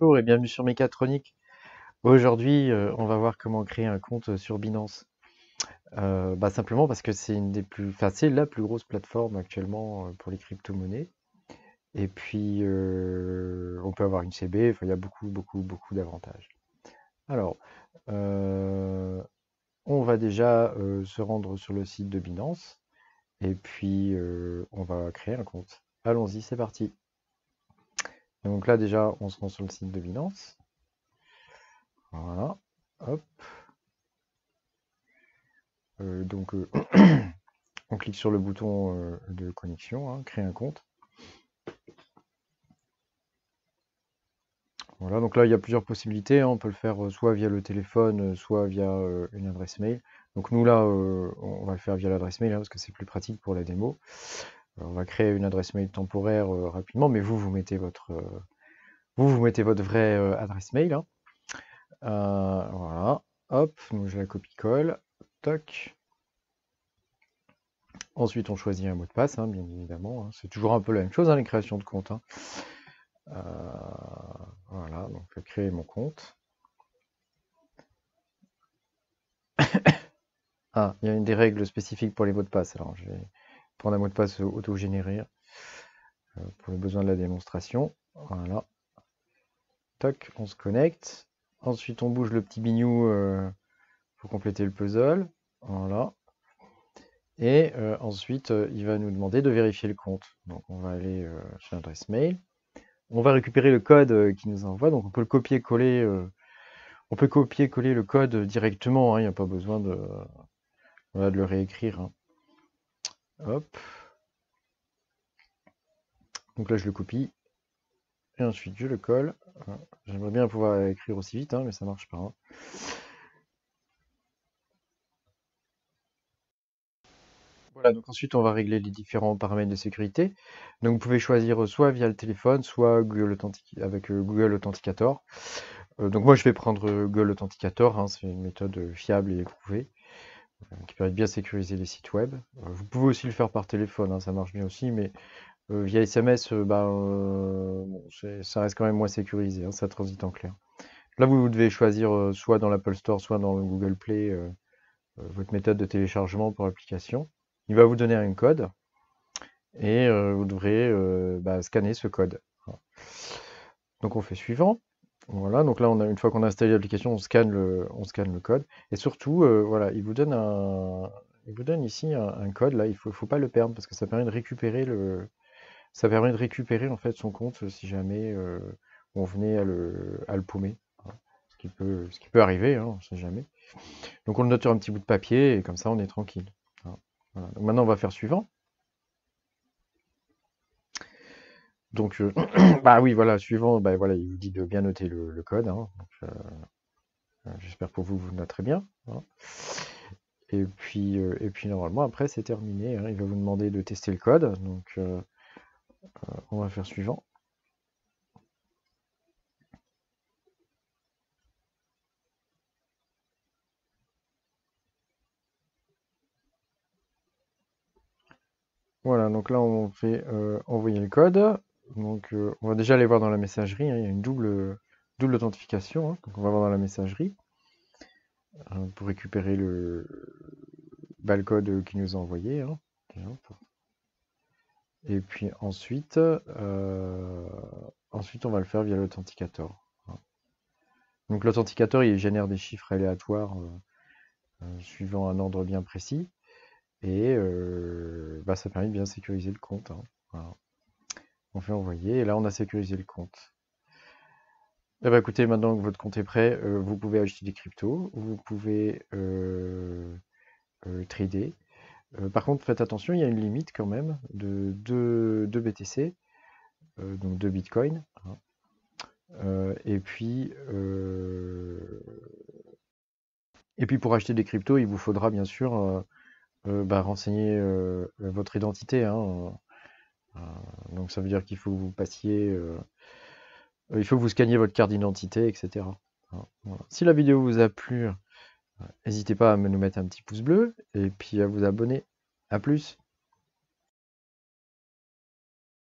Bonjour et bienvenue sur Mécatronique. Aujourd'hui, on va voir comment créer un compte sur Binance. Simplement parce que c'est c'est la plus grosse plateforme actuellement pour les crypto-monnaies. Et puis, on peut avoir une CB, enfin, il y a beaucoup d'avantages. Alors, euh, on va déjà se rendre sur le site de Binance et puis on va créer un compte. Allons-y, c'est parti. Donc là, déjà, on se rend sur le site de Binance. Voilà, hop. On clique sur le bouton de connexion, hein, créer un compte. Voilà, donc là il y a plusieurs possibilités, hein. On peut le faire soit via le téléphone, soit via une adresse mail. Donc nous là, on va le faire via l'adresse mail, hein, parce que c'est plus pratique pour la démo. On va créer une adresse mail temporaire rapidement, mais vous mettez votre vraie adresse mail, hein. Voilà, hop, donc je la copie-colle, toc. Ensuite, on choisit un mot de passe, hein, bien évidemment, hein. C'est toujours un peu la même chose, hein, les créations de comptes, hein. Voilà, donc je vais créer mon compte. Ah, il y a des règles spécifiques pour les mots de passe. Alors, je vais prendre un mot de passe auto-généré pour le besoin de la démonstration. Voilà. Toc, on se connecte. Ensuite, on bouge le petit bignou pour compléter le puzzle. Voilà. Et ensuite, il va nous demander de vérifier le compte. Donc, on va aller sur l'adresse mail. On va récupérer le code qu'il nous envoie. Donc, on peut le copier-coller. On peut copier-coller le code directement, hein. Il n'y a pas besoin de le réécrire, hein. Hop. Donc là, je le copie. Et ensuite, je le colle. J'aimerais bien pouvoir écrire aussi vite, hein, mais ça marche pas, hein. Voilà, donc ensuite, on va régler les différents paramètres de sécurité. Donc, vous pouvez choisir soit via le téléphone, soit avec Google Authenticator. Donc, moi, je vais prendre Google Authenticator, hein. C'est une méthode fiable et éprouvée qui permet de bien sécuriser les sites web. Vous pouvez aussi le faire par téléphone, hein, ça marche bien aussi, mais via SMS, ça reste quand même moins sécurisé, hein, ça transite en clair. Là, vous devez choisir soit dans l'Apple Store, soit dans le Google Play votre méthode de téléchargement pour l'application. Il va vous donner un code et vous devrez scanner ce code. Voilà. Donc on fait suivant. Voilà, donc là, une fois qu'on a installé l'application, on scanne le code. Et surtout, voilà, il vous donne ici un code. Là, il faut pas le perdre parce que ça permet de récupérer en fait son compte si jamais on venait à le paumer. Voilà. Ce qui peut arriver, hein, on ne sait jamais. Donc on le note sur un petit bout de papier et comme ça on est tranquille. Voilà. Donc maintenant on va faire suivant. Donc bah oui voilà, suivant, bah voilà, il vous dit de bien noter le code, hein. J'espère pour vous, vous le noterez bien, hein. Et puis normalement après c'est terminé, hein. Il va vous demander de tester le code. Donc on va faire suivant. Voilà, donc là on fait envoyer le code. Donc on va déjà aller voir dans la messagerie, hein. Il y a une double authentification, hein. Donc on va voir dans la messagerie pour récupérer le code qu'il nous a envoyé, hein. Et puis ensuite, on va le faire via l'authenticator. Donc l'authenticator, il génère des chiffres aléatoires suivant un ordre bien précis. Et ça permet de bien sécuriser le compte, hein. Voilà. On fait envoyer, et là on a sécurisé le compte. Eh ben, écoutez, maintenant que votre compte est prêt, vous pouvez acheter des cryptos, vous pouvez trader. Par contre, faites attention, il y a une limite quand même de 2 BTC, donc 2 Bitcoin, hein. Et puis pour acheter des cryptos, il vous faudra bien sûr renseigner votre identité, hein. Donc ça veut dire qu'il faut que vous passiez, il faut que vous scanniez votre carte d'identité, etc. Voilà. Si la vidéo vous a plu, n'hésitez pas à nous mettre un petit pouce bleu et puis à vous abonner. À plus!